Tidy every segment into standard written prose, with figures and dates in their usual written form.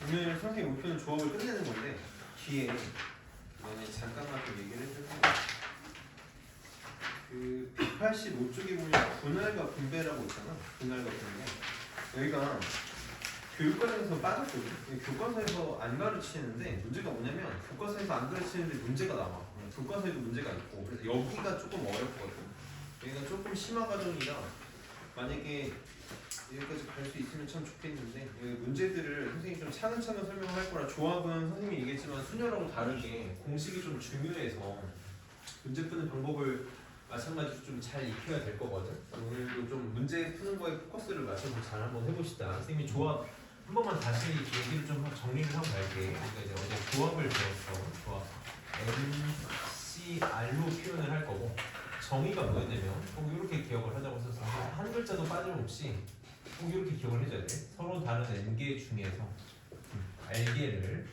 오늘 선생님 목표는 조합을 끝내는 건데 뒤에 너네 잠깐만 좀 얘기를 해주세요. 그 185쪽에 보면 분할과 분배라고 있잖아. 분할과 분배. 여기가 교육과정에서 빠졌거든. 교과서에서 안 가르치는데 문제가 뭐냐면 교과서에서 안 가르치는데 문제가 나와. 교과서에도 문제가 있고 그래서 여기가 조금 어렵거든. 여기가 조금 심화 과정이라 만약에 여기까지 갈 수 있으면 참 좋겠는데 여기 문제들을 선생님이 좀 차근차근 설명을 할 거라 조합은 선생님이 얘기했지만 순열하고 다르게 공식이 좀 중요해서 문제 푸는 방법을 마찬가지로 좀 잘 익혀야 될 거거든. 오늘도 좀 문제 푸는 거에 포커스를 맞춰서 잘 한번 해봅시다. 선생님이 조합 한 번만 다시 얘기를 좀 정리를 하고 갈게. 그러니까 이제 어제 조합을 배웠어. 조합 NCR로 표현을 할 거고 정의가 뭐였냐면 꼭 이렇게 기억을 하자고 써서 한 글자도 빠짐없이 꼭 이렇게 기억을 해줘야 돼. 서로 다른 n개 중에서 r개를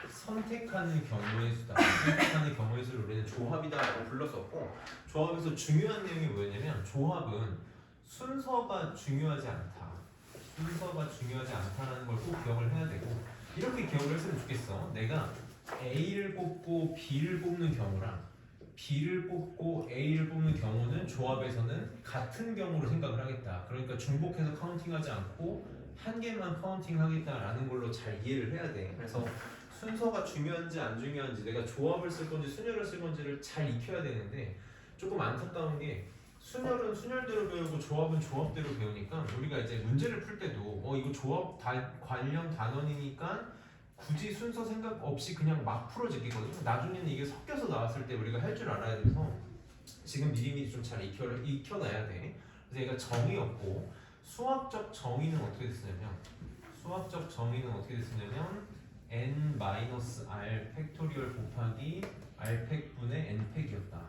선택하는 경우의 수다. 선택하는 경우의 수를 우리는 조합이다라고 불렀었고 조합에서 중요한 내용이 뭐였냐면 조합은 순서가 중요하지 않다. 순서가 중요하지 않다라는 걸 꼭 기억을 해야 되고 이렇게 기억을 했으면 좋겠어. 내가 A를 뽑고 B를 뽑는 경우랑 B를 뽑고 A를 뽑는 경우는 조합에서는 같은 경우로 생각을 하겠다. 그러니까 중복해서 카운팅하지 않고 한 개만 카운팅하겠다라는 걸로 잘 이해를 해야 돼. 그래서 순서가 중요한지 안 중요한지 내가 조합을 쓸 건지 순열을 쓸 건지를 잘 익혀야 되는데 조금 안타까운 게 순열은 순열대로 배우고 조합은 조합대로 배우니까 우리가 이제 문제를 풀 때도 이거 조합 관련 단원이니까 굳이 순서 생각 없이 그냥 막 풀어지거든요. 나중에는 이게 섞여서 나왔을 때 우리가 할 줄 알아야 돼서 지금 미리미리 좀 잘 익혀놔야 돼. 그래서 얘가 정의였고 수학적 정의는 어떻게 됐으냐면 n-r 팩토리얼 곱하기 r 팩분의 n 팩이었다.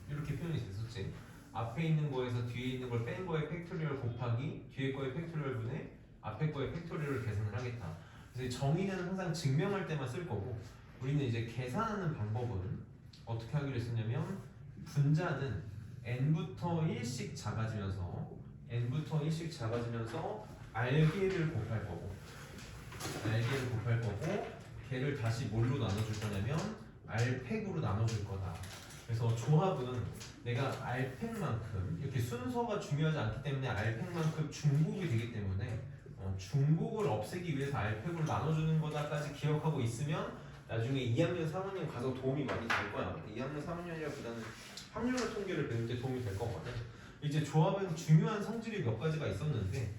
이렇게 표현이 됐었지. 앞에 있는 거에서 뒤에 있는 걸 뺀 거의 팩토리얼 곱하기 뒤에 거의 팩토리얼 분의 앞에 거의 팩토리얼을 계산을 하겠다. 그래서 정의는 항상 증명할 때만 쓸 거고 우리는 이제 계산하는 방법은 어떻게 하기로 했었냐면 분자는 n부터 1씩 작아지면서 r개를 곱할 거고 걔를 다시 뭘로 나눠줄 거냐면 r팩으로 나눠줄 거다. 그래서 조합은 내가 r팩만큼 이렇게 순서가 중요하지 않기 때문에 r팩만큼 중복이 되기 때문에 중복을 없애기 위해서 r팩으로 나눠주는 거다까지 기억하고 있으면 나중에 2학년 3학년 가서 도움이 많이 될 거야. 2학년 3학년이라보다는 확률 통계를 배울 때 도움이 될 거거든. 이제 조합은 중요한 성질이 몇 가지가 있었는데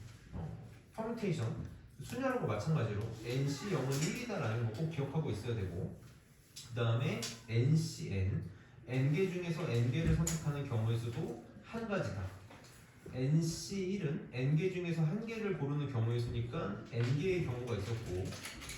퍼뮤테이션 순열하고 마찬가지로 NC0은 1이다라는 거 꼭 기억하고 있어야 되고 그 다음에 NCN n개 중에서 n개를 선택하는 경우의 수도 한 가지다. NC1은 n개 중에서 한 개를 고르는 경우의 수니까 n개의 경우가 있었고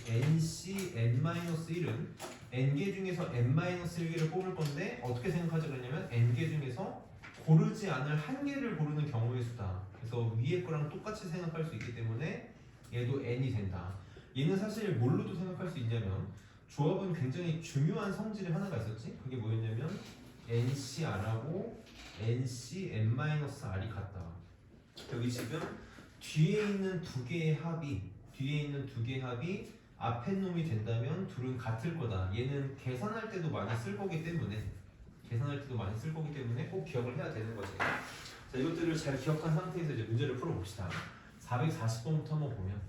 NCn-1은 n개 중에서 n-1개를 뽑을 건데 어떻게 생각하자 그랬냐면 n개 중에서 고르지 않을 한 개를 고르는 경우의 수다. 그래서 위에 거랑 똑같이 생각할 수 있기 때문에 얘도 n이 된다. 얘는 사실 뭘로도 생각할 수 있냐면 조합은 굉장히 중요한 성질이 하나가 있었지. 그게 뭐였냐면 NCR하고 NCn-R이 같다. 여기 지금 뒤에 있는 두 개의 합이 앞에 놈이 된다면 둘은 같을 거다. 얘는 계산할 때도 많이 쓸 거기 때문에 꼭 기억을 해야 되는 거지. 자, 이것들을 잘 기억한 상태에서 이제 문제를 풀어봅시다. 440번부터 한번 보면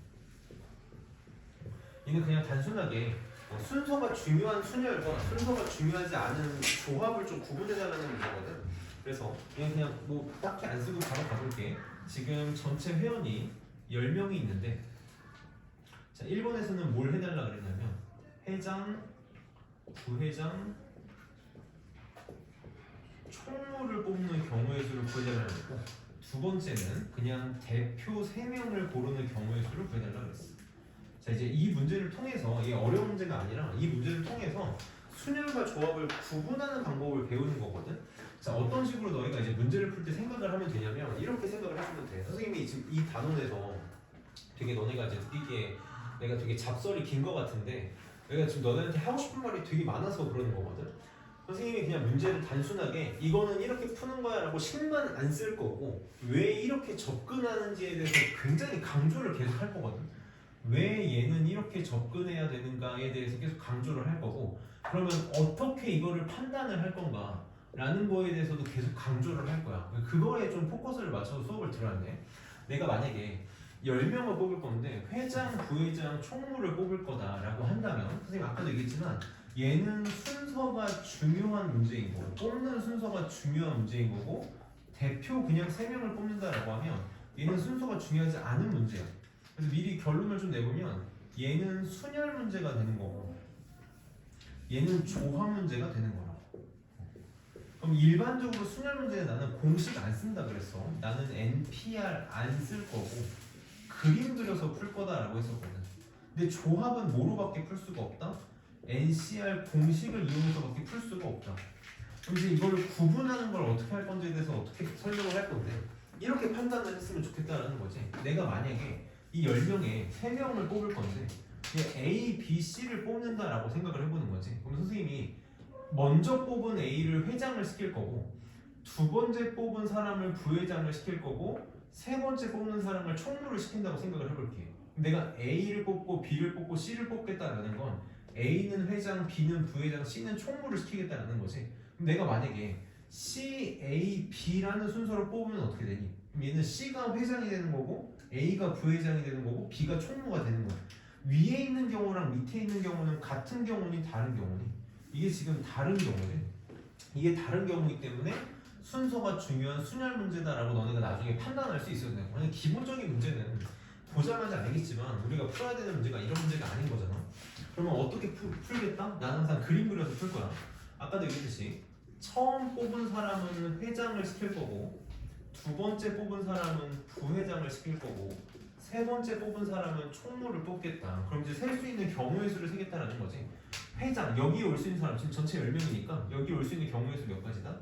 얘는 그냥 단순하게 순서가 중요한 순열과 순서가 중요하지 않은 조합을 좀 구분해달라는 문제거든. 그래서 그냥 뭐 딱히 안 쓰고 바로 가볼게. 지금 전체 회원이 10명이 있는데 자 1번에서는 뭘 해달라 그랬냐면 회장, 부회장, 총무를 뽑는 경우의 수를 구해달라고 했고 두 번째는 그냥 대표 3명을 고르는 경우의 수를 구해달라고 했어. 자 이제 이 문제를 통해서 이게 어려운 문제가 아니라 이 문제를 통해서 순열과 조합을 구분하는 방법을 배우는 거거든. 자 어떤 식으로 너희가 이제 문제를 풀 때 생각을 하면 되냐면 이렇게 생각을 하시면 돼. 선생님이 지금 이 단원에서 되게 너네가 이제 느끼기에 내가 되게 잡설이 긴 거 같은데 내가 지금 너네한테 하고 싶은 말이 되게 많아서 그러는 거거든. 선생님이 그냥 문제를 단순하게 이거는 이렇게 푸는 거야 라고 식만 안 쓸 거고 왜 이렇게 접근하는지에 대해서 굉장히 강조를 계속 할 거거든. 왜 얘는 이렇게 접근해야 되는가에 대해서 계속 강조를 할 거고 그러면 어떻게 이거를 판단을 할 건가 라는 거에 대해서도 계속 강조를 할 거야. 그거에 좀 포커스를 맞춰서 수업을 들어야 돼. 내가 만약에 10명을 뽑을 건데 회장, 부회장, 총무를 뽑을 거다라고 한다면 선생님 아까도 얘기했지만 얘는 순서가 중요한 문제인 거고 뽑는 순서가 중요한 문제인 거고 대표 그냥 3명을 뽑는다라고 하면 얘는 순서가 중요하지 않은 문제야. 그래서 미리 결론을 좀 내보면 얘는 순열 문제가 되는 거고 얘는 조합 문제가 되는 거라고. 그럼 일반적으로 순열 문제는 나는 공식 안 쓴다 그랬어. 나는 NPR 안 쓸 거고 그림 그려서 풀 거다라고 했었거든. 근데 조합은 뭐로밖에 풀 수가 없다? NCR 공식을 이용해서밖에 풀 수가 없다. 그럼 이제 이걸 구분하는 걸 어떻게 할 건지에 대해서 어떻게 설명을 할 건데 이렇게 판단을 했으면 좋겠다라는 거지. 내가 만약에 이 10명에 3명을 뽑을 건데 A, B, C를 뽑는다라고 생각을 해보는 거지. 그럼 선생님이 먼저 뽑은 A를 회장을 시킬 거고 두 번째 뽑은 사람을 부회장을 시킬 거고 세 번째 뽑는 사람을 총무를 시킨다고 생각을 해볼게. 내가 A를 뽑고 B를 뽑고 C를 뽑겠다라는 건 A는 회장, B는 부회장, C는 총무를 시키겠다는 거지. 그럼 내가 만약에 C, A, B라는 순서로 뽑으면 어떻게 되니? 그럼 얘는 C가 회장이 되는 거고 A가 부회장이 되는 거고 B가 총무가 되는 거야. 위에 있는 경우랑 밑에 있는 경우는 같은 경우니 다른 경우니? 이게 지금 다른 경우네. 이게 다른 경우이기 때문에 순서가 중요한 순열 문제다라고 너네가 나중에 판단할 수 있어야 돼. 만약 기본적인 문제는 보자마자 알겠지만 우리가 풀어야 되는 문제가 이런 문제가 아닌 거잖아. 그러면 어떻게 풀겠다? 나는 항상 그림 그려서 풀 거야. 아까도 얘기했듯이 처음 뽑은 사람은 회장을 시킬 거고 두 번째 뽑은 사람은 부회장을 시킬 거고 세 번째 뽑은 사람은 총무를 뽑겠다. 그럼 이제 셀 수 있는 경우의 수를 세겠다라는 거지. 회장, 여기 올 수 있는 사람 지금 전체 10명이니까 여기 올 수 있는 경우의 수 몇 가지다?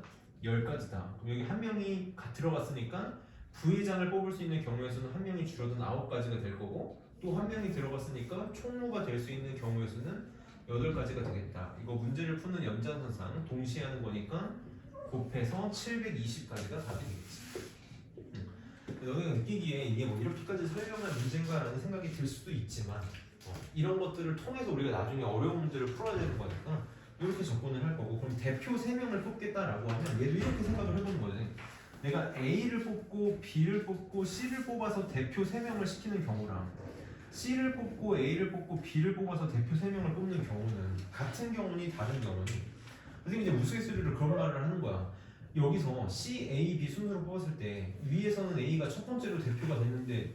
10가지다. 그럼 여기 한 명이 들어갔으니까 부회장을 뽑을 수 있는 경우의 수는 한 명이 줄어든 9가지가 될 거고 또 한 명이 들어갔으니까 총무가 될 수 있는 경우의 수는 8가지가 되겠다. 이거 문제를 푸는 연장선상 동시에 하는 거니까 곱해서 720가지가 답이 되겠지. 너네가 느끼기에 이게 뭐 이렇게까지 설명할 문제인가라는 생각이 들 수도 있지만 이런 것들을 통해서 우리가 나중에 어려운 문제를 풀어야 되는 거니까 이렇게 접근을 할 거고 그럼 대표 3명을 뽑겠다라고 하면 얘도 이렇게 생각을 해보는 거지. 내가 A를 뽑고 B를 뽑고 C를 뽑아서 대표 3명을 시키는 경우랑 C를 뽑고 A를 뽑고 B를 뽑아서 대표 3명을 뽑는 경우는 같은 경우니 다른 경우니 선생님이 이제 우스갯소리로 그런 말을 하는 거야. 여기서 C, A, B 순으로 뽑았을 때 위에서는 A가 첫 번째로 대표가 됐는데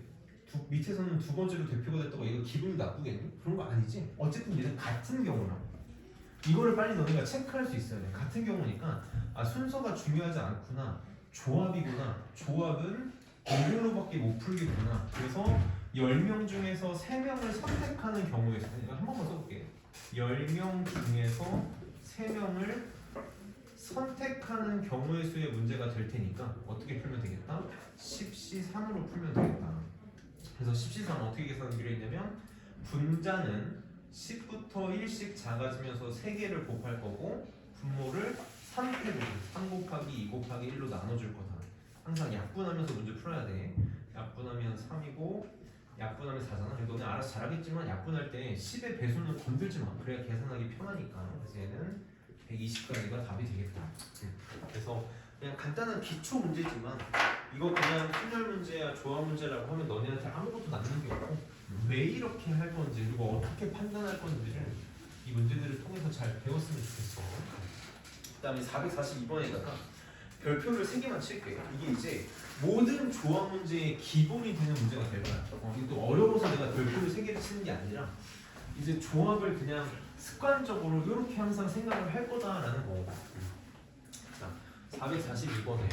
밑에서는 두 번째로 대표가 됐다고 이거 기분이 나쁘겠니? 그런 거 아니지? 어쨌든 얘는 같은 경우라고. 이거를 빨리 너네가 체크할 수 있어야 돼. 같은 경우니까 아 순서가 중요하지 않구나. 조합이구나. 조합은 이걸로밖에 못 풀겠구나. 그래서 10명 중에서 3명을 선택하는 경우에 이거 한 번만 써볼게. 10명 중에서 3명을 선택하는 경우의 수의 문제가 될 테니까 어떻게 풀면 되겠다? 10C3으로 풀면 되겠다. 그래서 10C3 어떻게 계산하기로 했냐면 분자는 10부터 1씩 작아지면서 3개를 곱할 거고 분모를 3팩으로 3 곱하기 2 곱하기 1로 나눠줄 거다. 항상 약분하면서 문제 풀어야 돼. 약분하면 3이고 약분하면 4잖아. 너네 알아서 잘하겠지만 약분할 때 10의 배수는 건들지 마. 그래야 계산하기 편하니까. 그래서 얘는 120가지가 답이 되겠다. 그래서 그냥 간단한 기초 문제지만 이거 그냥 순열 문제야 조합 문제라고 하면 너네한테 아무것도 남는 게 없고 왜 이렇게 할 건지 그리고 어떻게 판단할 건지를 이 문제들을 통해서 잘 배웠으면 좋겠어. 그 다음에 442번에다가 별표를 3개만 칠게요. 이게 이제 모든 조합 문제의 기본이 되는 문제가 될 거야. 이게 또 어려워서 내가 별표를 3개를 치는 게 아니라 이제 조합을 그냥 습관적으로 이렇게 항상 생각을 할 거다라는 거. 자, 442번에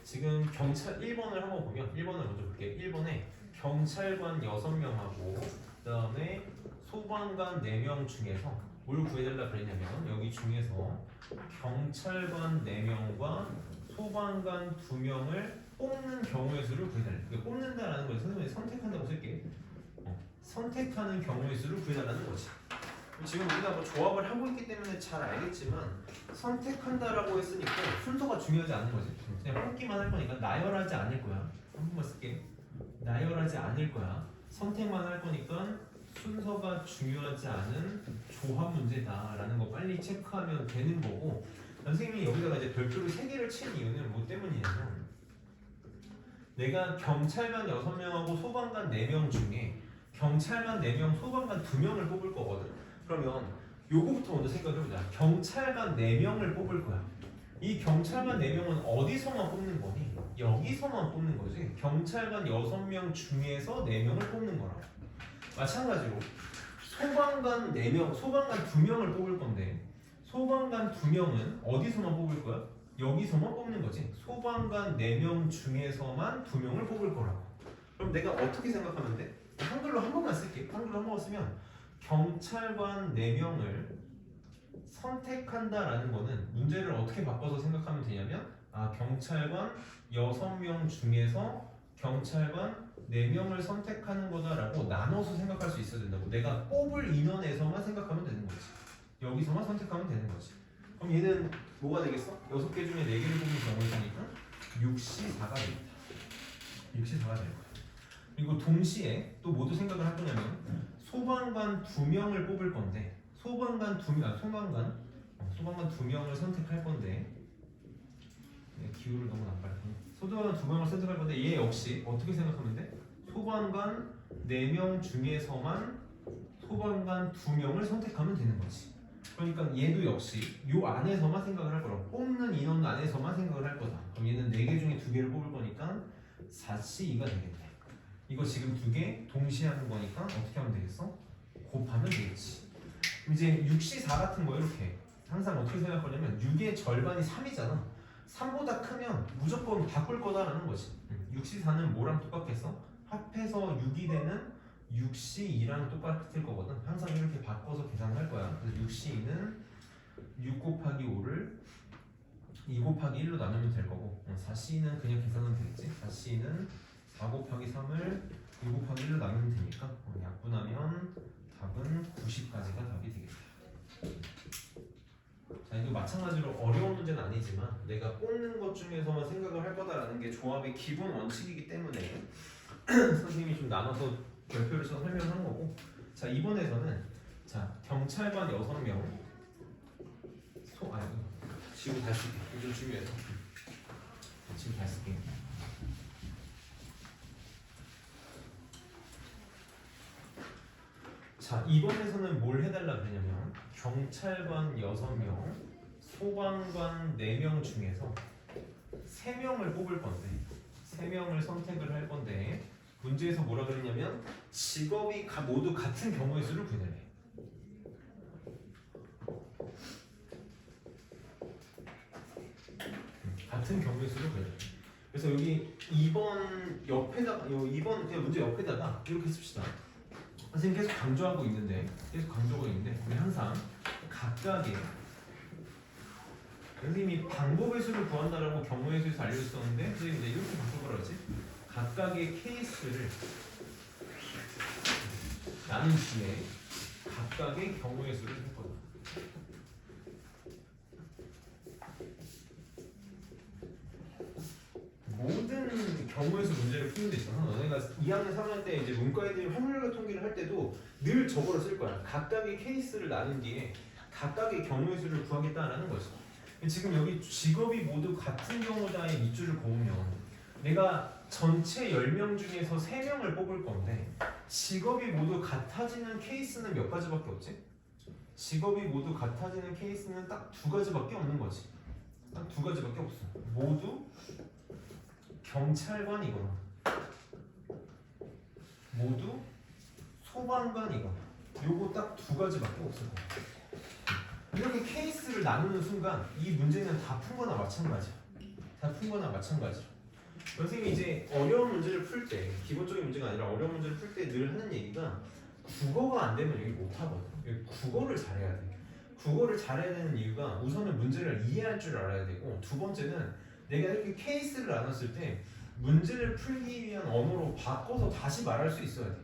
지금 경찰 1번을 한번 보면 1번을 먼저 볼게요. 1번에 경찰관 6명하고 그 다음에 소방관 4명 중에서 뭘 구해달라 그랬냐면 여기 중에서 경찰관 4명과 소방관 2명을 뽑는 경우의 수를 구해달라. 뽑는다라는 걸 선생님이 선택한다고 쓸게. 선택하는 경우의 수를 구해달라는 거지. 지금 우리가 뭐 조합을 하고 있기 때문에 잘 알겠지만 선택한다라고 했으니까 순서가 중요하지 않은 거지. 그냥 뽑기만 할 거니까 나열하지 않을 거야. 한 번만 쓸게. 나열하지 않을 거야. 선택만 할 거니까 순서가 중요하지 않은 조합 문제다라는 거 빨리 체크하면 되는 거고, 선생님이 여기다가 이제 별표를 3개를 친 이유는 뭐 때문이냐면, 내가 경찰관 6명하고 소방관 4명 중에 경찰관 4명, 소방관 2명을 뽑을 거거든. 그러면 요거부터 먼저 생각해보자. 경찰관 4명을 뽑을 거야. 이 경찰관 4명은 어디서만 뽑는 거니? 여기서만 뽑는 거지. 경찰관 6명 중에서 4명을 뽑는 거라고. 마찬가지로 소방관 4명, 소방관 2명을 뽑을 건데, 소방관 2명은 어디서만 뽑을 거야? 여기서만 뽑는 거지. 소방관 4명 중에서만 2명을 뽑을 거라고. 그럼 내가 어떻게 생각하면 돼? 한글로 한 번만 쓸게. 한글로 한 번만 쓰면 경찰관 4명을 선택한다라는 거는 문제를 어떻게 바꿔서 생각하면 되냐면, 경찰관 6명 중에서 경찰관 4명을 선택하는 거다라고 나눠서 생각할 수 있어야 된다고. 내가 뽑을 인원에서만 생각하면 되는 거지. 여기서만 선택하면 되는 거지. 그럼 얘는 뭐가 되겠어? 6개 중에 4개를 뽑는 경우니까 6C4가 되겠다. 6C4가 될 거야. 그리고 동시에 또 모두 생각을 할 거냐면, 소방관 2명을 뽑을 건데, 소방관 2명을 선택할 건데, 기호를 너무 나빠했구나. 소방관 2명을 선택할 건데, 얘 역시 어떻게 생각하면 돼? 소방관 4명 중에서만 소방관 2명을 선택하면 되는 거지. 그러니까 얘도 역시 요 안에서만 생각을 할 거라고. 뽑는 인원 안에서만 생각을 할 거다. 그럼 얘는 4개 중에 2개를 뽑을 거니까 4C2가 되겠네. 이거 지금 2개 동시에 하는 거니까 어떻게 하면 되겠어? 곱하면 되겠지. 이제 6C4 같은 거 이렇게 항상 어떻게 생각하냐면 6의 절반이 3이잖아. 3보다 크면 무조건 바꿀 거다라는 거지. 6C4는 뭐랑 똑같겠어? 합해서 6이 되는 6C2랑 똑같을 거거든. 항상 이렇게 바꿔서 계산할 거야. 그래서 6C2는 6 곱하기 5를 2 곱하기 1로 나누면 될 거고, 4C2는 그냥 계산하면 되겠지. 4C2는 4 곱하기 3을 2 곱하기 1로 나누면 되니까 약분하면 답은 90까지가 답이 되겠다. 자, 이거 마찬가지로 어려운 문제는 아니지만 내가 뽑는 것 중에서만 생각을 할 거다라는 게 조합의 기본 원칙이기 때문에 선생님이 좀 나눠서 별표를 써서 설명하는 거고. 자, 이번에서는 경찰관 6명 지금 다시 쓸게. 이거 좀 중요해서 지금 다시 쓸게. 자, 이번에서는 뭘 해달라 그러냐면, 경찰관 6명, 소방관 4명 중에서 3명을 뽑을 건데, 3명을 선택을 할 건데, 문제에서 뭐라 그랬냐면 직업이 모두 같은 경우의 수를 구해내래. 같은 경우의 수를 구해내래. 그래서 여기 2번 옆에다가, 2번 그냥 문제 옆에다가 이렇게 씁시다. 선생님 계속 강조하고 있는데, 우리 항상 각각의, 선생님이 방법의 수를 구한다라고 경우의 수에서 알려줬었는데, 선생님이 이제 이렇게 바꿔보라 그러지. 각각의 케이스를 나눈 뒤에 각각의 경우의 수를 할 거다. 모든 경우의 수 문제를 푸는 데 있어서 너네가 2학년 3학년 때 이제 문과애들이 확률과 통계를 할 때도 늘 저거를 쓸 거야. 각각의 케이스를 나눈 뒤에 각각의 경우의 수를 구하겠다라는 거지. 지금 여기 직업이 모두 같은 경우다의 밑줄을 그으면 내가 전체 10명 중에서 3명을 뽑을 건데, 직업이 모두 같아지는 케이스는 몇 가지밖에 없지? 직업이 모두 같아지는 케이스는 딱 2가지밖에 없는 거지. 딱 2가지밖에 없어. 모두 경찰관이거나 모두 소방관이거나, 요거 딱 2가지밖에 없을 거야. 이렇게 케이스를 나누는 순간 이 문제는 다 푼 거나 마찬가지야. 선생님이 이제 어려운 문제를 풀 때, 기본적인 문제가 아니라 어려운 문제를 풀 때 늘 하는 얘기가, 국어가 안 되면 여기 못 하거든. 여기 국어를 잘해야 돼. 국어를 잘해야 되는 이유가 우선은 문제를 이해할 줄 알아야 되고, 두 번째는 내가 이렇게 케이스를 나눴을 때 문제를 풀기 위한 언어로 바꿔서 다시 말할 수 있어야 돼.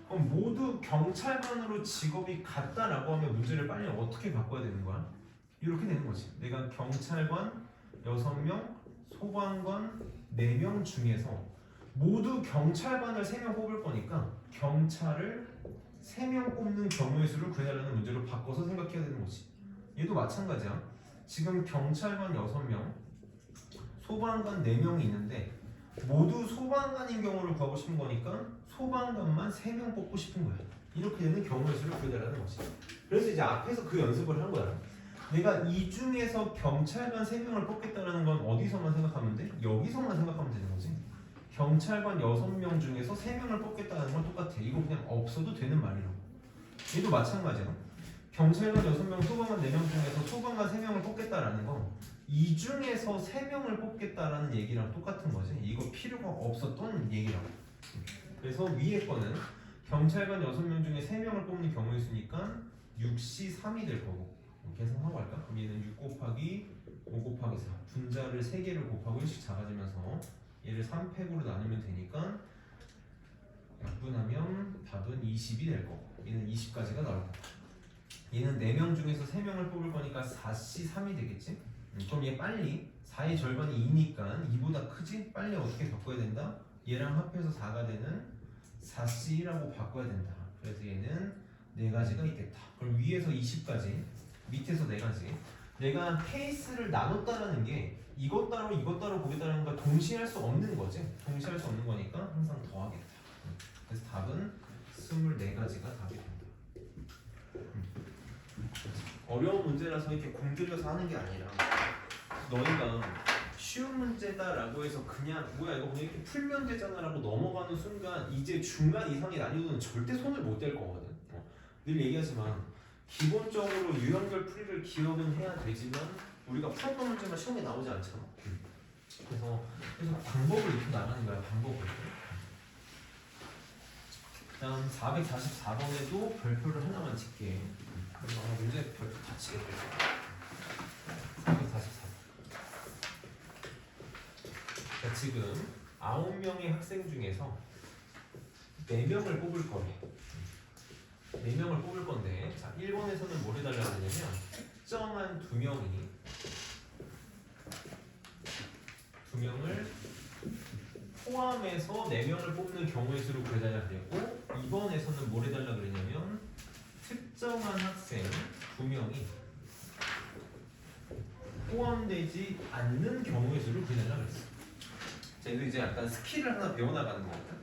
그럼 모두 경찰관으로 직업이 같다라고 하면 문제를 빨리 어떻게 바꿔야 되는 거야? 이렇게 되는 거지. 내가 경찰관 6명, 소방관 4명 중에서 모두 경찰관을 3명 뽑을 거니까 경찰을 3명 뽑는 경우의 수를 구해달라는 문제로 바꿔서 생각해야 되는 거지. 얘도 마찬가지야. 지금 경찰관 6명, 소방관 4명이 있는데 모두 소방관인 경우를 구하고 싶은 거니까 소방관만 3명 뽑고 싶은 거야. 이렇게 되는 경우의 수를 구해달라는 거지. 그래서 이제 앞에서 그 연습을 한 거야. 내가 이 중에서 경찰관 3명을 뽑겠다는 건 어디서만 생각하면 돼? 여기서만 생각하면 되는 거지. 경찰관 6명 중에서 3명을 뽑겠다는 건 똑같아. 이거 그냥 없어도 되는 말이라고. 얘도 마찬가지야. 경찰관 6명, 소방관 4명 중에서 소방관 3명을 뽑겠다라는 건 이 중에서 3명을 뽑겠다라는 얘기랑 똑같은 거지. 이거 필요가 없었던 얘기라고. 그래서 위에 거는 경찰관 6명 중에 3명을 뽑는 경우의 수니까 6시 3이 될 거고, 계산하고 할까? 그럼 얘는 6 곱하기 5 곱하기 4 분자를 3개를 곱하고 1씩 작아지면서 얘를 3팩으로 나누면 되니까 약분하면 답은 20이 될 거고, 얘는 20까지가 나올 거고, 얘는 4명 중에서 3명을 뽑을 거니까 4시 3이 되겠지? 그럼 얘 빨리 4의 절반이 2니까 2보다 크지? 빨리 어떻게 바꿔야 된다? 얘랑 합해서 4가 되는 4C라고 바꿔야 된다. 그래서 얘는 4가지가 있겠다. 그럼 위에서 20까지, 밑에서 4가지. 내가 케이스를 나눴다라는 게 이것 따로 이것 따로 보겠다는 건 동시에 할 수 없는 거지. 동시에 할 수 없는 거니까 항상 더하겠다. 그래서 답은 24가지가 답이 된다. 어려운 문제라서 이렇게 공들여서 하는 게 아니라 너희가 쉬운 문제다라고 해서 그냥 뭐야 이거 그냥 이렇게 풀면 되잖아라고 넘어가는 순간 이제 중간 이상의 난이도는 절대 손을 못 댈 거거든. 늘 얘기하지만 기본적으로 유형별 풀이를 기억은 해야 되지만 우리가 풀었던 문제만 시험에 나오지 않잖아. 그래서 방법을 익혀 나가는 거야. 방법을. 다음 444번에도 별표를 하나만 칠게. 문제 별표 다 치겠다. 444번. 자, 지금 9명의 학생 중에서 4명을 뽑을 거래. 4명을 뽑을 건데, 자, 1번에서는 뭘 해달라고 하냐면 특정한 2명을 포함해서 4명을 뽑는 경우의 수를 구해달라 그랬고, 2번에서는 뭘 해달라 그랬냐면 특정한 학생 2명이 포함되지 않는 경우의 수를 구해달라 그랬어. 자, 이거 이제 약간 스킬을 하나 배워나가는 거거든.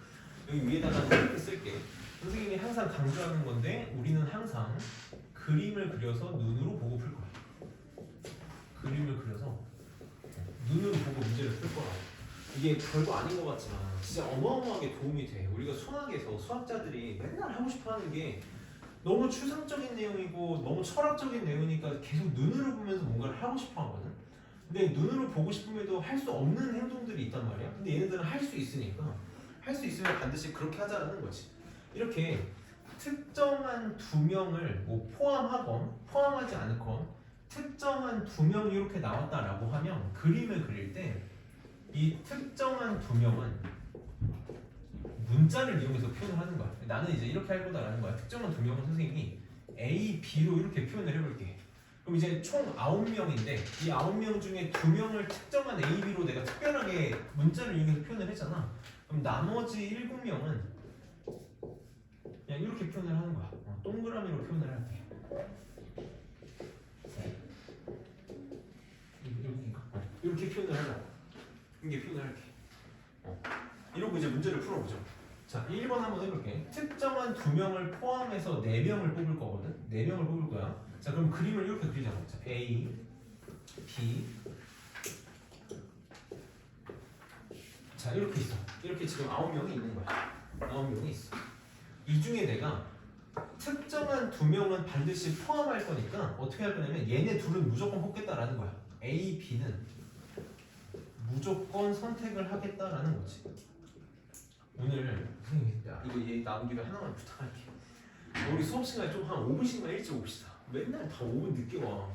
여기 위에다가 이렇게 쓸게. 선생님이 항상 강조하는 건데 우리는 항상 그림을 그려서 눈으로 보고 풀 거야. 그림을 그려서 눈으로 보고 문제를 풀 거라고. 이게 별거 아닌 것 같지만 진짜 어마어마하게 도움이 돼. 우리가 수학에서 수학자들이 맨날 하고 싶어 하는 게 너무 추상적인 내용이고 너무 철학적인 내용이니까 계속 눈으로 보면서 뭔가를 하고 싶어 하거든. 근데 눈으로 보고 싶음에도 할 수 없는 행동들이 있단 말이야. 근데 얘네들은 할 수 있으니까 할 수 있으면 반드시 그렇게 하자라는 거지. 이렇게 특정한 2명을 뭐 포함하건 포함하지 않건 특정한 2명이 이렇게 나왔다라고 하면 그림을 그릴 때 이 특정한 2명은 문자를 이용해서 표현을 하는 거야. 나는 이제 이렇게 할 거다라는 거야. 특정한 2명은 선생님이 A, B로 이렇게 표현을 해볼게. 그럼 이제 총 9명인데 이 9명 중에 2명을 특정한 A, B로 내가 특별하게 문자를 이용해서 표현을 했잖아. 그럼 나머지 7명은 그냥 이렇게 표현을 하는 거야. 동그라미로 표현을 할게. 이렇게 표현을 하자. 이렇게 표현을 할게. 이러고 이제 문제를 풀어보죠. 자, 1번 한번 해볼게. 특정한 2명을 포함해서 4명을 뽑을 거거든. 4명을 뽑을 거야. 자, 그럼 그림을 이렇게 그리자고. 자, A, B. 자, 이렇게 있어. 이렇게 지금 9명이 있는 거야. 9명이 있어. 이 중에 내가 특정한 2명은 반드시 포함할 거니까 어떻게 할 거냐면 얘네 둘은 무조건 뽑겠다라는 거야. A, B는 무조건 선택을 하겠다라는 거지. 오늘 선생님 이거 얘 나온 김에 하나만 부탁할게. 우리 수업 시간에 좀 한 5분씩만 일찍 옵시다. 맨날 다 5분 늦게 와.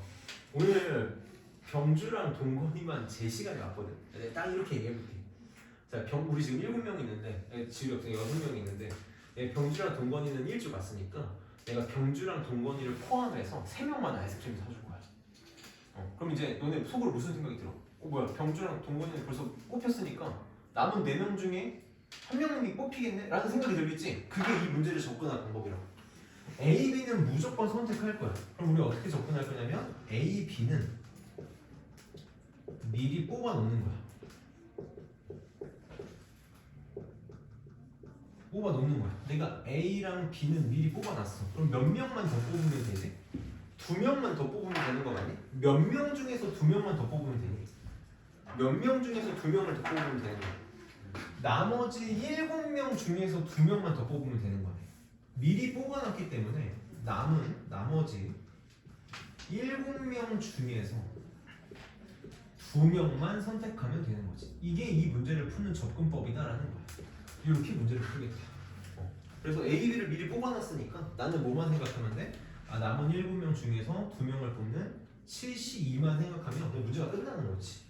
오늘 병주랑 동건이만 제 시간에 왔거든. 내가 딱 이렇게 얘기해볼게. 자, 우리 지금 7명 있는데 지금 6명 있는데 병주랑 동건이는 일찍 왔으니까 내가 병주랑 동건이를 포함해서 3명만 아이스크림 사줄 거야. 그럼 이제 너네 속으로 무슨 생각이 들어? 뭐야, 병주랑 동건이는 벌써 꼽혔으니까 남은 4명 중에 한 명이 뽑히겠네? 라는 생각이 들겠지? 그게 이 문제를 접근할 방법이라고. A, B는 무조건 선택할 거야. 그럼 우리 어떻게 접근할 거냐면 A, B는 미리 뽑아 놓는 거야. 뽑아 놓는 거야. 내가 A랑 B는 미리 뽑아놨어. 그럼 몇 명만 더 뽑으면 되지? 2명만 더 뽑으면 되는 거 맞니? 몇 명 중에서 2명만 더 뽑으면 되니? 몇 명 중에서 2명을 더 뽑으면 되는 거야. 나머지 7명 중에서 2명만 더 뽑으면 되는 거네. 미리 뽑아놨기 때문에 남은 나머지 7명 중에서 2명만 선택하면 되는 거지. 이게 이 문제를 푸는 접근법이다라는 거야. 이렇게 문제를 풀겠다. 그래서 A, B를 미리 뽑아놨으니까 나는 뭐만 생각하면 돼? 아, 남은 7명 중에서 2명을 뽑는 7C2만 생각하면 문제가 끝나는 거지.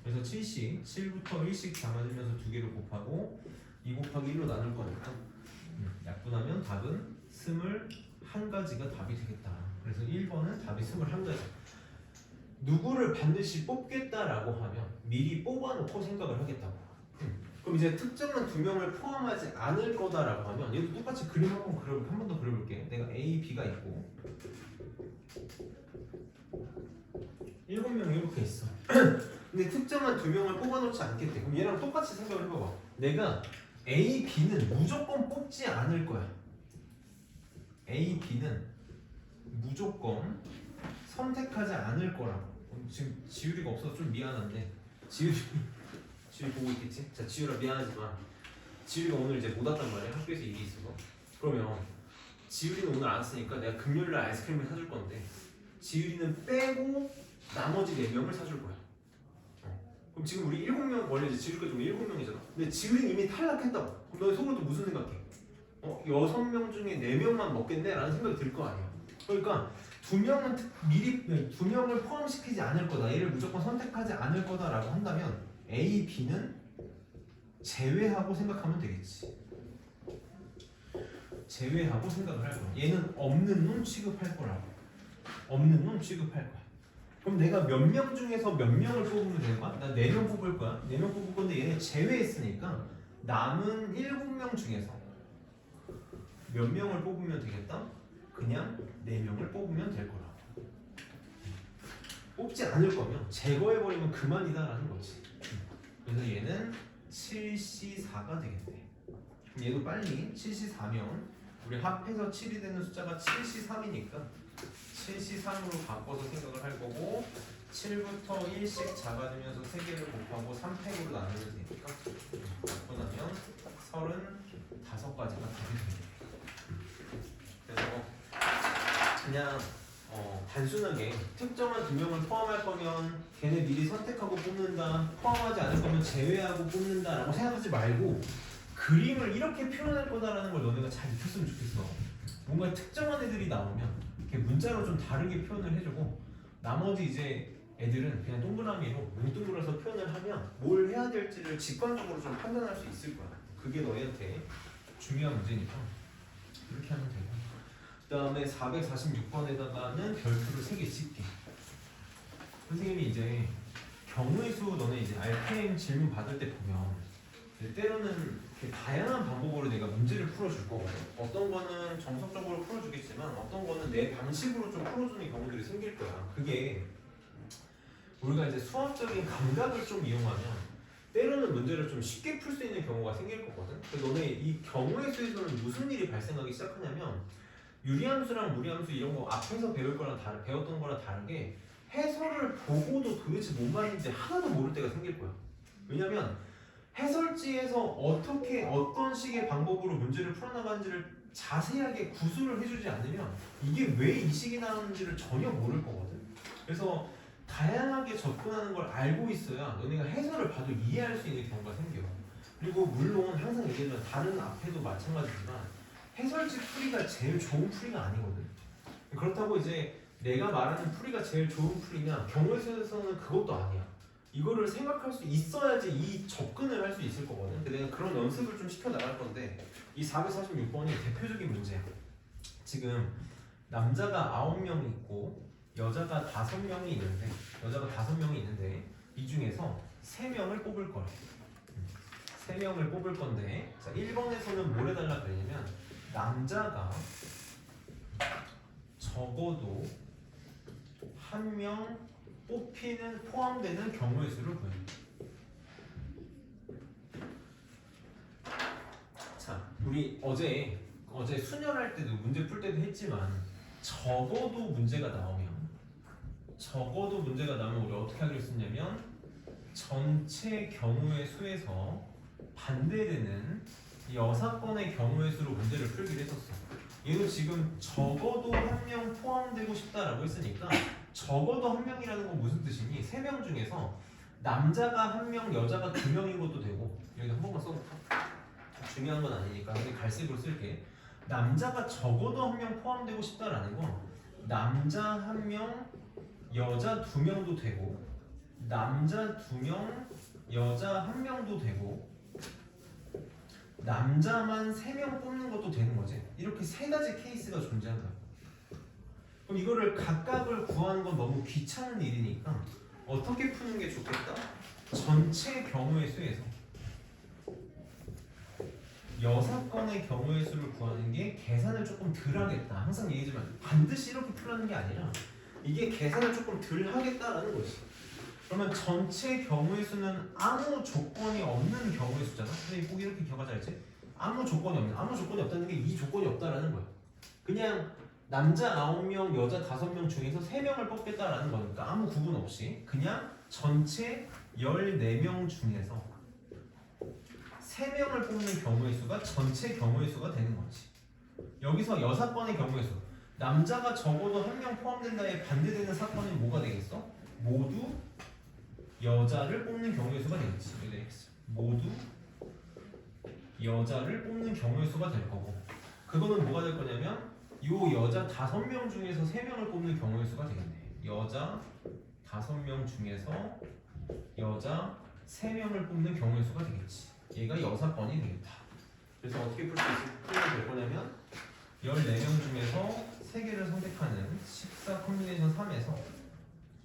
그래서 7C, 7부터 1씩 잡아주면서 2개를 곱하고 2 곱하기 1로 나눌 거니까 약분하면 답은 21가지가 답이 되겠다. 그래서 1번은 답이 21가지. 누구를 반드시 뽑겠다라고 하면 미리 뽑아놓고 생각을 하겠다고. 그럼 이제 특정한 2명을 포함하지 않을 거다라고 하면 얘도 똑같이 그림 한 번 더 그려볼게. 내가 A, B가 있고 7명이 이렇게 있어. 근데 특정한 2명을 뽑아놓지 않겠대. 그럼 얘랑 똑같이 생각을 해봐봐. 내가 A, B는 무조건 뽑지 않을 거야. A, B는 무조건 선택하지 않을 거라고. 지금 지율이가 없어서 좀 미안한데 지율이 보고 있겠지? 자, 지율아 미안하지만 지율이가 오늘 이제 못 왔단 말이야. 학교에서 일이 있어서. 그러면 지율이는 오늘 안 왔으니까 내가 금요일날 아이스크림을 사줄 건데 지율이는 빼고 나머지 4명을 사줄 거야. 그럼 지금 우리 7명, 원래 이제 지율까지 우리 7명이잖아. 근데 지율이는 이미 탈락했다고. 그럼 너 속으로 또 무슨 생각해? 6명 중에 4명만 먹겠네? 라는 생각이 들 거 아니야. 그러니까 2명은 미리 2명을 포함시키지 않을 거다. 얘를 무조건 선택하지 않을 거다라고 한다면 A, B는 제외하고 생각하면 되겠지. 제외하고 생각을 할 거야. 얘는 없는 놈 취급할 거라고. 없는 놈 취급할 거야. 그럼 내가 몇 명 중에서 몇 명을 뽑으면 되는 거야? 나 4명 뽑을 거야. 4명 뽑을 건데 얘네 제외했으니까 남은 7명 중에서 몇 명을 뽑으면 되겠다? 그냥 4명을 뽑으면 될 거라고. 뽑지 않을 거면 제거해버리면 그만이다라는 거지. 그래서 얘는 7C4가 되겠네. 그럼 얘도 빨리 7C4면 우리 합해서 7이 되는 숫자가 7C3이니까 7C3으로 바꿔서 생각을 할 거고 7부터 1씩 잡아주면서 3개를 곱하고 3팩으로 나누면 되니까 바꿔나면 35가지가 답이 되겠네. 그래서 그냥 단순하게 특정한 2명을 포함할 거면 걔네 미리 선택하고 뽑는다, 포함하지 않을 거면 제외하고 뽑는다 라고 생각하지 말고 그림을 이렇게 표현할 거다라는 걸 너네가 잘 익혔으면 좋겠어. 뭔가 특정한 애들이 나오면 이렇게 문자로 좀 다르게 표현을 해주고 나머지 이제 애들은 그냥 동그라미로 뭉뚱그려서 표현을 하면 뭘 해야 될지를 직관적으로 좀 판단할 수 있을 거야. 그게 너희한테 중요한 문제니까 이렇게 하면 되고 그 다음에 446번에다가는 별표를 3개 찍게. 선생님이 이제 경우의 수 너네 이제 RPM 질문 받을 때 보면 때로는 이렇게 다양한 방법으로 내가 문제를 풀어줄 거거든. 어떤 거는 정석적으로 풀어주겠지만 어떤 거는 내 방식으로 좀 풀어주는 경우들이 생길 거야. 그게 우리가 이제 수학적인 감각을 좀 이용하면 때로는 문제를 좀 쉽게 풀 수 있는 경우가 생길 거거든. 그래서 너네 이 경우의 수에서는 무슨 일이 발생하기 시작하냐면 유리함수랑 무리함수 이런 거 앞에서 배웠던 거랑 다르게 해설을 보고도 도대체 뭔 말인지 하나도 모를 때가 생길 거야. 왜냐면 해설지에서 어떻게 어떤 식의 방법으로 문제를 풀어나가는지를 자세하게 구술을 해주지 않으면 이게 왜 이 식이 나오는지를 전혀 모를 거거든. 그래서 다양하게 접근하는 걸 알고 있어야 너네가 해설을 봐도 이해할 수 있는 경우가 생겨. 그리고 물론 항상 얘기하지만 다른 앞에도 마찬가지지만 해설지 풀이가 제일 좋은 풀이가 아니거든. 그렇다고 이제 내가 말하는 풀이가 제일 좋은 풀이냐 경우의 수에서는 그것도 아니야. 이거를 생각할 수 있어야지 이 접근을 할 수 있을 거거든. 내가 그런 연습을 좀 시켜 나갈 건데 이 446번이 대표적인 문제야. 지금 남자가 9명이 있고 여자가 5명이 있는데 이 중에서 3명을 뽑을 거래. 3명을 뽑을 건데, 자 1번에서는 뭘 해달라 그랬냐면 남자가 적어도 한 명 뽑히는 포함되는 경우의 수를 구합니다. 자, 우리 어제 순열할 때도 문제 풀 때도 했지만 적어도 문제가 나오면 우리 어떻게 하기로 했었냐면 전체 경우의 수에서 반대되는 6건의 경우의 수로 문제를 풀기로 했었어. 얘도 지금 적어도 한 명 포함되고 싶다라고 했으니까 적어도 한 명이라는 건 무슨 뜻이니? 3명 중에서 남자가 한 명, 여자가 2명인 것도 되고, 여기 한 번만 써볼까? 중요한 건 아니니까 근데 갈색으로 쓸게. 남자가 적어도 한 명 포함되고 싶다라는 건 남자 한 명, 여자 2명도 되고, 남자 2명, 여자 1명도 되고, 남자만 3명 뽑는 것도 되는 거지. 이렇게 3가지 케이스가 존재한다. 그럼 이거를 각각을 구하는 건 너무 귀찮은 일이니까 어떻게 푸는 게 좋겠다? 전체 경우의 수에서 6건의 경우의 수를 구하는 게 계산을 조금 덜 하겠다. 항상 얘기하지만 반드시 이렇게 풀라는 게 아니라 이게 계산을 조금 덜 하겠다라는 거지. 그러면 전체 경우의 수는 아무 조건이 없는 경우의 수잖아. 선생님 꼭 이렇게 기억하자 했지? 아무 조건이 없다는 게 이 조건이 없다라는 거야. 그냥 남자 9명, 여자 5명 중에서 3명을 뽑겠다라는 거니까 아무 구분 없이 그냥 전체 14명 중에서 3명을 뽑는 경우의 수가 전체 경우의 수가 되는 거지. 여기서 6건의 경우의 수, 남자가 적어도 한 명 포함된다에 반대되는 사건이 뭐가 되겠어? 모두 여자를 뽑는 경우의 수가 되겠지. 여기 되겠어. 모두 여자를 뽑는 경우의 수가 될 거고, 그거는 뭐가 될 거냐면 요 여자 5명 중에서 3명을 뽑는 경우의 수가 되겠네. 여자 5명 중에서 여자 3명을 뽑는 경우의 수가 되겠지. 얘가 6건이 되겠다. 그래서 어떻게 풀 수 있으면 될 거냐면 14명 중에서 3개를 선택하는 14 콤비네이션 3에서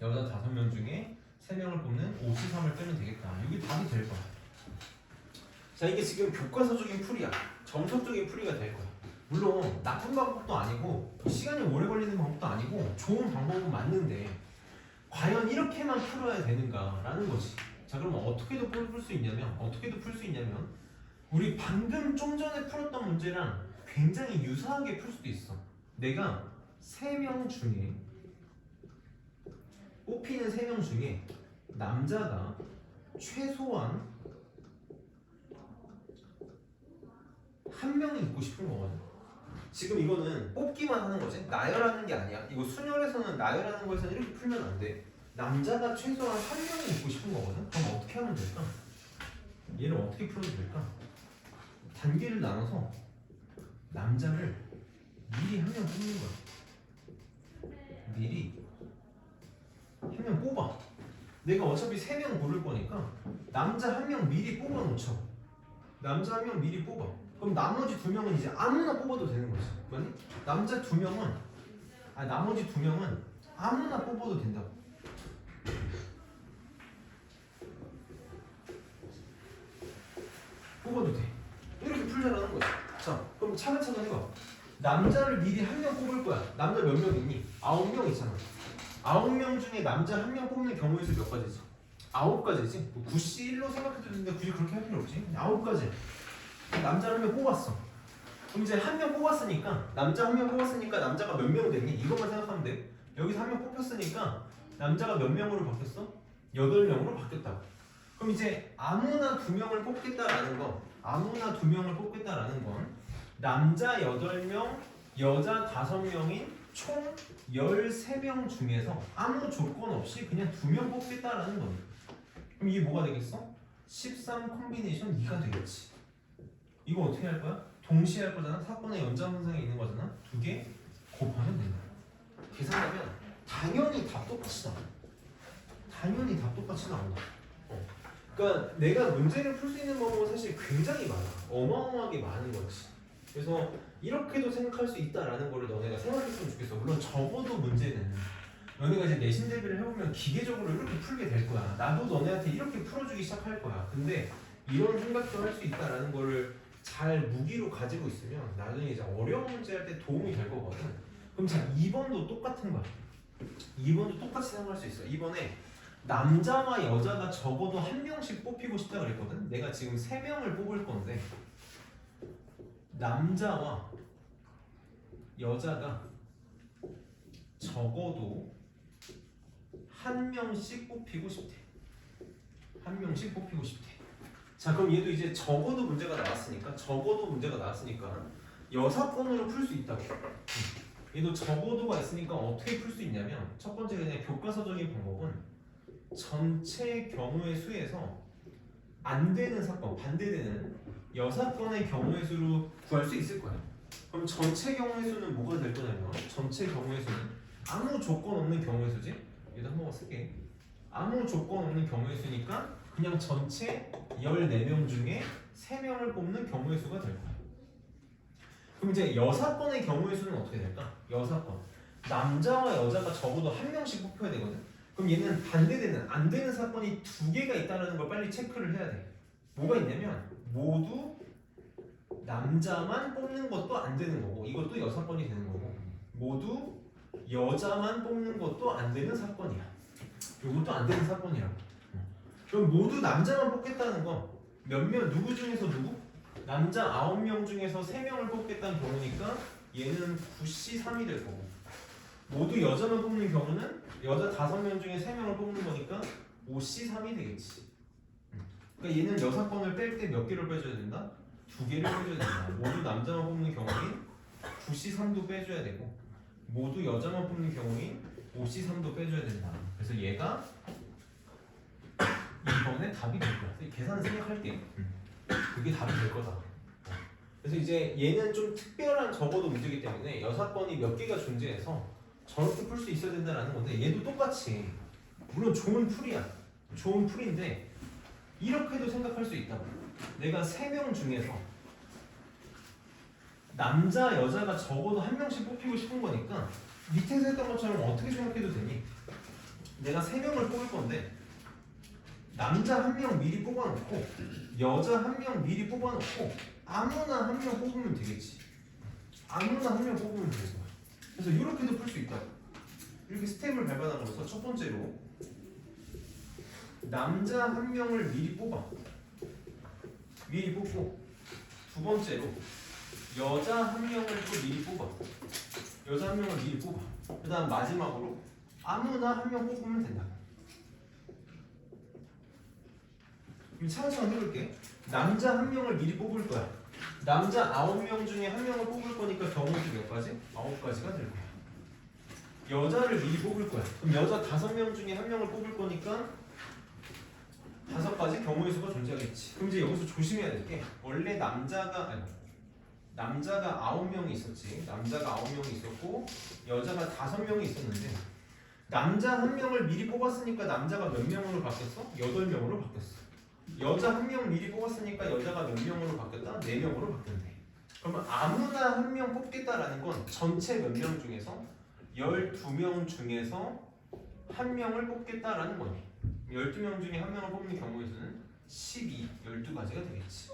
여자 5명 중에 3명을 뽑는 53을 빼면 되겠다. 이게 답이 될 거야. 자, 이게 지금 교과서적인 풀이야. 정석적인 풀이가 될 거야. 물론 나쁜 방법도 아니고 시간이 오래 걸리는 방법도 아니고 좋은 방법은 맞는데 과연 이렇게만 풀어야 되는가라는 거지. 자, 그러면 어떻게도 풀 수 있냐면 우리 방금 좀 전에 풀었던 문제랑 굉장히 유사하게 풀 수도 있어. 내가 3명 중에 뽑히는 3명 중에 남자가 최소한 한 명이 있고 싶은 거거든. 지금 이거는 뽑기만 하는 거지 나열하는 게 아니야. 이거 순열에서는 나열하는 거에서는 이렇게 풀면 안 돼. 남자가 최소한 한 명이 있고 싶은 거거든. 그럼 어떻게 하면 될까? 얘를 어떻게 풀어도 될까? 단계를 나눠서 남자를 미리 한 명 뽑는 거야. 미리 한 명 뽑아. 내가 어차피 3명 고를 거니까 남자 한 명 미리 뽑아 놓자. 남자 한 명 미리 뽑아. 그럼 나머지 2명은 이제 아무나 뽑아도 되는 거지. 뭐니? 남자 2명은 나머지 2명은 아무나 뽑아도 된다고. 뽑아도 돼. 이렇게 풀자라는 거지. 자, 그럼 차근차근 해봐. 남자를 미리 한 명 뽑을 거야. 남자 몇 명 있니? 9명 있잖아. 9명 중에 남자 한 명 뽑는 경우의 수 몇 가지지? 9가지지. 뭐 9시 1로 생각해도 되는데 굳이 그렇게 할 필요 없지. 9가지. 남자 한 명 뽑았어. 그럼 이제 한 명 뽑았으니까 남자 한 명 뽑았으니까 남자가 몇 명 됐니? 이것만 생각하면 돼. 여기서 한 명 뽑혔으니까 남자가 몇 명으로 바뀌었어? 8명으로 바뀌었다고. 그럼 이제 아무나 2명을 뽑겠다라는 건 남자 8명, 여자 5명인 총 13명 중에서 아무 조건 없이 그냥 2명 뽑겠다라는 거네. 그럼 이게 뭐가 되겠어? 13 콤비네이션 2가 되겠지. 이거 어떻게 할 거야? 동시에 할 거잖아. 사건의 연장선상에 있는 거잖아. 2개 곱하면 된다. 계산하면 당연히 답 똑같이 나온다. 그러니까 내가 문제를 풀 수 있는 방법은 사실 굉장히 많아. 어마어마하게 많은 거지. 그래서 이렇게도 생각할 수 있다라는 거를 너네가 생각했으면 좋겠어. 물론 적어도 문제는 너네가 이제 내신 대비를 해보면 기계적으로 이렇게 풀게 될 거야. 나도 너네한테 이렇게 풀어주기 시작할 거야. 근데 이런 생각도 할 수 있다라는 거를 잘 무기로 가지고 있으면 나중에 이제 어려운 문제 할 때 도움이 될 거거든. 그럼 자 2번도 똑같은 거야. 2번도 똑같이 생각할 수 있어. 2번에 남자와 여자가 적어도 한 명씩 뽑히고 싶다 그랬거든. 내가 지금 3명을 뽑을 건데 남자와 여자가 적어도 한 명씩 뽑히고 싶대. 한 명씩 뽑히고 싶대. 자 그럼 얘도 이제 적어도 문제가 나왔으니까 여사건으로 풀 수 있다고. 얘도 적어도가 있으니까 어떻게 풀 수 있냐면 첫 번째 그냥 교과서적인 방법은 전체 경우의 수에서 안 되는 사건, 반대되는 여사건의 경우의 수로 구할 수 있을 거야. 그럼 전체 경우의 수는 뭐가 될 거냐면 전체 경우의 수는 아무 조건 없는 경우의 수지. 얘도 한 번만 쓸게. 아무 조건 없는 경우의 수니까 그냥 전체 14명 중에 3명을 뽑는 경우의 수가 될 거야. 그럼 이제 여사건의 경우의 수는 어떻게 될까? 여사건 남자와 여자가 적어도 한 명씩 뽑혀야 되거든. 그럼 얘는 반대되는 안 되는 사건이 2개가 있다는 걸 빨리 체크를 해야 돼. 뭐가 있냐면 모두 남자만 뽑는 것도 안 되는 거고 이것도 여사건이 되는 거고 모두 여자만 뽑는 것도 안 되는 사건이야. 이것도 안 되는 사건이라고. 그럼 모두 남자만 뽑겠다는 건 몇 명 누구 중에서 누구? 남자 9명 중에서 3명을 뽑겠다는 경우니까 얘는 9C3이 될 거고 모두 여자만 뽑는 경우는 여자 5명 중에 3명을 뽑는 거니까 5C3이 되겠지. 그러니까 얘는 여사건을 뺄 때 몇 개를 빼줘야 된다? 2개를 빼줘야 된다. 모두 남자만 뽑는 경우인 9C3도 빼줘야 되고 모두 여자만 뽑는 경우인 5C3도 빼줘야 된다. 그래서 얘가 이번에 답이 될 거야. 계산 생각할게. 그게 답이 될 거다. 그래서 이제 얘는 좀 특별한 적어도 문제이기 때문에 여사건이 몇 개가 존재해서 저렇게 풀 수 있어야 된다는 건데 얘도 똑같이 물론 좋은 풀이야. 좋은 풀인데 이렇게도 생각할 수 있다고. 내가 3명 중에서 남자, 여자가 적어도 한 명씩 뽑히고 싶은 거니까 밑에서 했던 것처럼 어떻게 생각해도 되니? 내가 3명을 뽑을 건데 남자 1명 미리 뽑아놓고 여자 1명 미리 뽑아놓고 아무나 1명 뽑으면 되겠지. 아무나 1명 뽑으면 되겠어. 그래서 이렇게도 풀 수 있다고. 이렇게 스텝을 밟아나가면서 첫 번째로 남자 1명을 미리 뽑아. 미리 뽑고 두 번째로 여자 1명을 또 미리 뽑아. 여자 1명을 미리 뽑아. 그 다음 마지막으로 아무나 1명 뽑으면 된다. 그럼 차근차근 해볼게. 남자 1명을 미리 뽑을 거야. 남자 9명 중에 1명을 뽑을 거니까 경우수 몇 가지? 9가지가 될 거야. 여자를 미리 뽑을 거야. 그럼 여자 5명 중에 1명을 뽑을 거니까 5가지 경우의 수가 존재하겠지. 그럼 이제 여기서 조심해야 될 게 원래 남자가 9명이 있었지. 남자가 9명이 있었고 여자가 5명이 있었는데 남자 1명을 미리 뽑았으니까 남자가 몇 명으로 바뀌었어? 8명으로 바뀌었어. 여자 1명 미리 뽑았으니까 여자가 몇 명으로 바뀌었다? 4명으로 바뀌었네. 그러면 아무나 1명 뽑겠다라는 건 전체 몇 명 중에서 12명 중에서 1명을 뽑겠다라는 거니. 12명 중에 1명을 뽑는 경우의 수는 12, 12가지가 되겠지.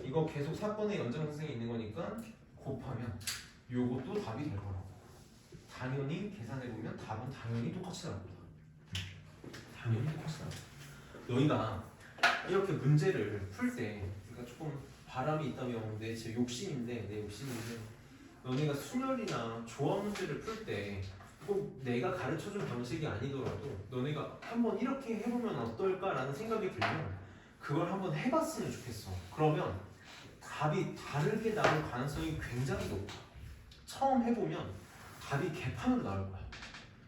이거 계속 사건의 연장선상에 있는 거니까 곱하면 요것도 답이 될 거라고. 당연히 계산해보면 답은 당연히 똑같이 나올 거다. 당연히 똑같이 나올 거다. 너희가 이렇게 문제를 풀 때 그러니까 조금 바람이 있다면 내 욕심인데 너네가 수열이나 조합 문제를 풀 때 꼭 내가 가르쳐준 방식이 아니더라도 너네가 한번 이렇게 해보면 어떨까라는 생각이 들면 그걸 한번 해봤으면 좋겠어. 그러면 답이 다르게 나올 가능성이 굉장히 높아. 처음 해보면 답이 개판으로 나올 거야.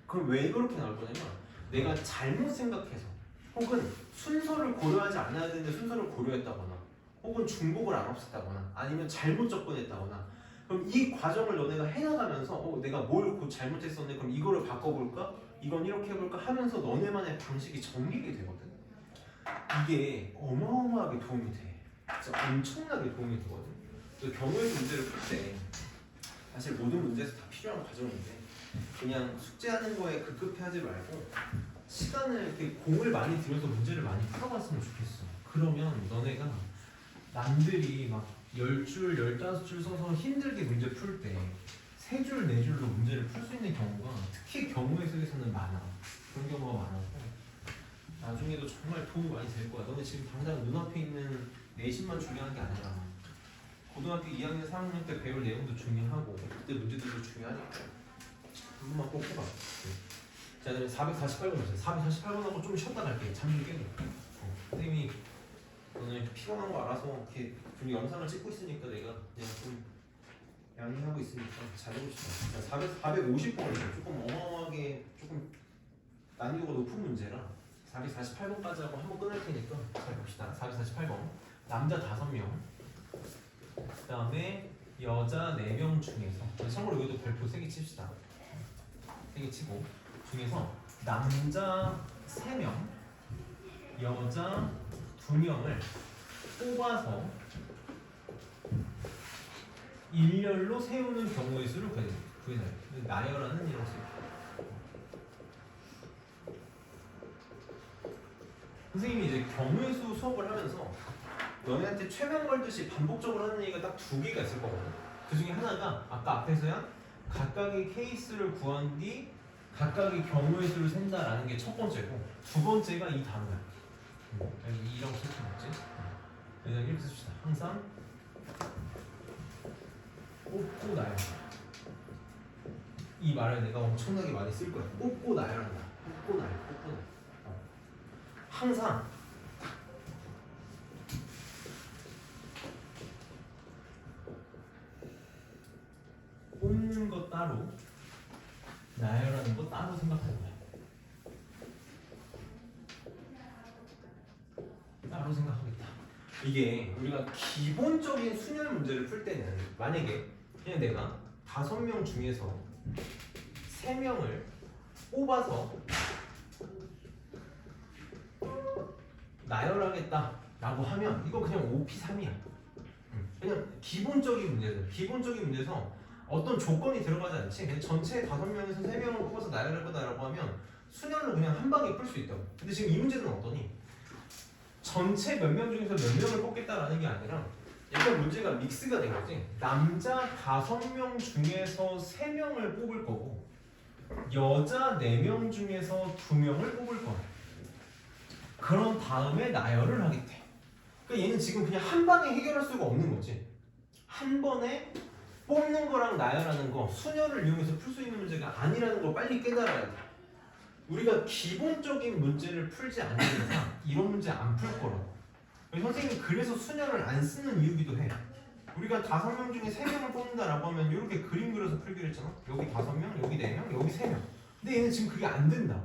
그럼 왜 그렇게 나올 거냐면 내가 잘못 생각해서 혹은 순서를 고려하지 않아야 되는데 순서를 고려했다거나 혹은 중복을 안 없앴다거나 아니면 잘못 접근했다거나 그럼 이 과정을 너네가 해나가면서 내가 뭘 잘못했었네 그럼 이거를 바꿔볼까? 이건 이렇게 해볼까? 하면서 너네만의 방식이 정리가 되거든. 이게 어마어마하게 도움이 돼. 진짜 엄청나게 도움이 되거든. 그래서 경우의 문제를 풀 때 사실 모든 문제에서 다 필요한 과정인데 그냥 숙제하는 거에 급급해하지 말고 시간을 이렇게 공을 많이 들여서 문제를 많이 풀어봤으면 좋겠어. 그러면 너네가 남들이 막 10줄, 15줄 써서 힘들게 문제 풀 때 3줄, 4줄로 문제를 풀 수 있는 경우가 특히 경우의 수에서는 많아. 그런 경우가 많아서 나중에도 정말 도움이 많이 될 거야. 너는 지금 당장 눈앞에 있는 내신만 중요한 게 아니라 고등학교 2학년, 3학년 때 배울 내용도 중요하고 그때 문제들도 중요하니까 한 번만 꼭 해봐. 자, 그다음에 448번 보세요. 448번하고 좀 쉬었다 갈게. 잠 좀 깨고. 선생님이 오늘 피곤한 거 알아서 이렇게 좀 영상을 찍고 있으니까 내가 그냥 좀 양해하고 있으니까 잘해봅시다. 자, 450번이죠. 조금 어마어마하게 조금 난이도가 높은 문제라 448번까지 하고 한번 끝낼 테니까 잘 봅시다. 448번 남자 5명 그 다음에 여자 4명 중에서 참고로 여기도 별표 3개 칩시다. 3개 치고 중에서 남자 3명 여자 2명을 뽑아서 일렬로 세우는 경우의 수를 구해내요. 나열하는 이런 수. 선생님이 이제 경우의 수 수업을 하면서 너네한테 최면 걸듯이 반복적으로 하는 얘기가 딱 2개가 있을 거거든. 그 중에 하나가 아까 앞에서야 각각의 케이스를 구한 뒤 각각의 경우의 수를 센다라는 게 첫 번째고, 두 번째가 이 단어야. 이라고 쓸 수 있지. 그냥 이렇게 씁시다. 항상 뽑고 나열한다. 이 말을 내가 엄청나게 많이 쓸 거야. 뽑고 나열한다. 뽑고 나열, 뽑고 나열. 항상 뽑는 거 따로, 나열하는 거 따로 생각하는 거야. 따로 생각하겠다. 이게 우리가 기본적인 수열 문제를 풀 때는 만약에 그냥 내가 5명 중에서 3명을 뽑아서 나열하겠다라고 하면 이거 그냥 5P3이야. 그냥 기본적인 문제들, 기본적인 문제에서 어떤 조건이 들어가지 않지. 그냥 전체 5명에서 3명을 뽑아서 나열할 거다라고 하면 순열로 그냥 한 방에 풀 수 있다고. 근데 지금 이 문제는 어떠니? 전체 몇 명 중에서 몇 명을 뽑겠다라는 게 아니라 약간 문제가 믹스가 된 거지. 남자 5명 중에서 3명을 뽑을 거고 여자 4명 중에서 2명을 뽑을 거야. 그런 다음에 나열을 하겠대. 그러니까 얘는 지금 그냥 한 방에 해결할 수가 없는 거지. 한 번에 뽑는 거랑 나열하는 거 순열을 이용해서 풀 수 있는 문제가 아니라는 걸 빨리 깨달아야 돼. 우리가 기본적인 문제를 풀지 않는 이상 이런 문제 안 풀 거라고. 선생님이 그래서 순열을 안 쓰는 이유기도 해. 우리가 5명 중에 3명을 뽑는다라고 하면 이렇게 그림 그려서 풀기로 했잖아. 여기 5명, 여기 4명, 여기 3명. 근데 얘는 지금 그게 안 된다.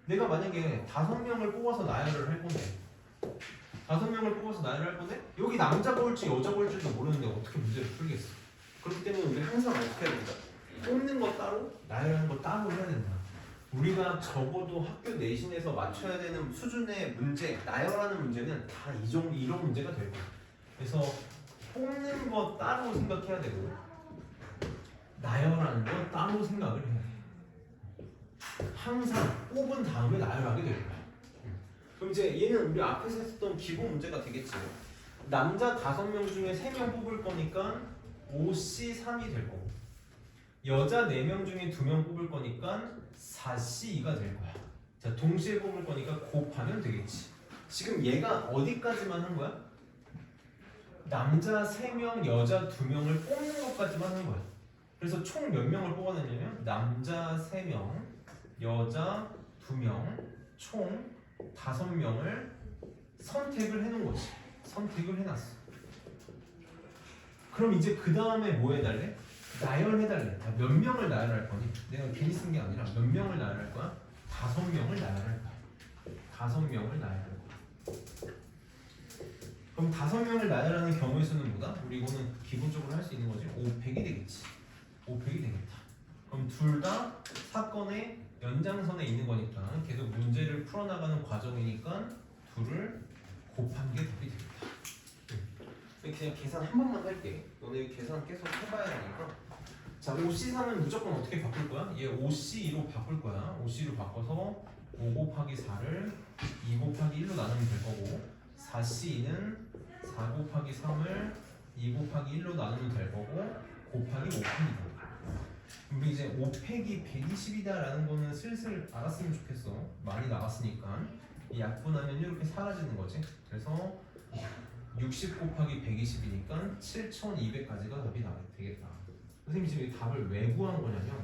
내가 만약에 5명을 뽑아서 나열을 할 건데 5명을 뽑아서 나열을 할 건데 여기 남자 볼지 여자 볼지도 모르는데 어떻게 문제를 풀겠어. 그렇기 때문에 우리 항상 어떻게 해야 된다. 뽑는 거 따로, 나열하는 거 따로 해야 된다. 우리가 적어도 학교 내신에서 맞춰야 되는 수준의 문제, 나열하는 문제는 다 이런 문제가 될 거야. 그래서 뽑는 거 따로 생각해야 되고 나열하는 거 따로 생각을 해야 돼. 항상 뽑은 다음에 나열하게 될 거야. 그럼 이제 얘는 우리 앞에서 했었던 기본 문제가 되겠지. 남자 5명 중에 3명 뽑을 거니까 5C3이 될 거고 여자 4명 중에 2명 뽑을 거니까 4C2가 될 거야. 자, 동시에 뽑을 거니까 곱하면 되겠지. 지금 얘가 어디까지만 한 거야? 남자 3명, 여자 2명을 뽑는 것까지만 한 거야. 그래서 총 몇 명을 뽑아내냐면 남자 3명, 여자 2명, 총 5명을 선택을 해놓은 거지. 선택을 해놨어. 그럼 이제 그 다음에 뭐 해달래? 나열해달래. 몇 명을 나열할 거니? 내가 괜히 쓴 게 아니라 몇 명을 나열할 거야? 5명을 나열할 거야. 5명을 나열할 거야. 그럼 5명을 나열하는 경우의 수는 뭐다? 우리 이거는 기본적으로 할 수 있는 거지. 500이 되겠지. 500이 되겠다. 그럼 둘 다 사건의 연장선에 있는 거니까 계속 문제를 풀어나가는 과정이니까 둘을 곱한 게 답이 되겠다. 그냥 계산 한 번만 할게. 너네 계산 계속 해봐야 하니까. 자, 5C3은 무조건 어떻게 바꿀 거야? 얘 5C2로 바꿀 거야. 5C로 바꿔서 5 곱하기 4를 2 곱하기 1로 나누면 될 거고 4C2는 4 곱하기 3을 2 곱하기 1로 나누면 될 거고 곱하기 5펜이다. 우리 이제 5 팩이 120이다라는 거는 슬슬 알았으면 좋겠어. 많이 나왔으니까. 이 약분하면 이렇게 사라지는 거지. 그래서 60 곱하기 120이니까 7200까지가 답이 되겠다. 선생님이 지금 이 답을 왜 구한 거냐면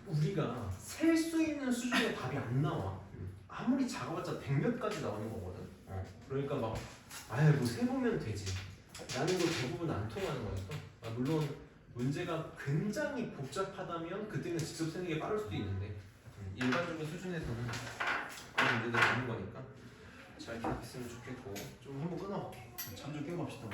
우리가 셀 수 있는 수준의 답이 안 나와. 아무리 작아봤자 100몇 가지 나오는 거거든. 그러니까 막 아유 뭐 세보면 되지 라는 거 대부분 안 통하는 거니까. 물론 문제가 굉장히 복잡하다면 그때는 직접 쓰는 게 빠를 수도 있는데 일반적인 수준에서는 그런 문제들이 있는 거니까 잘 기억했으면 좋겠고. 좀 한번 끊어볼게. 잠 좀 깨고 갑시다.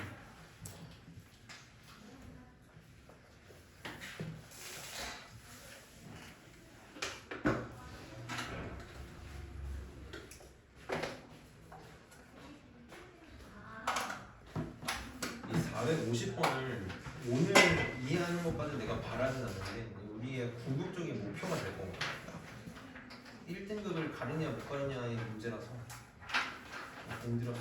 이 450번을 오늘 이해하는 것까지 내가 바라진 않는데 우리의 궁극적인 목표가 될 거고 1등급을 가느냐 못 가느냐의 문제라서 공들여서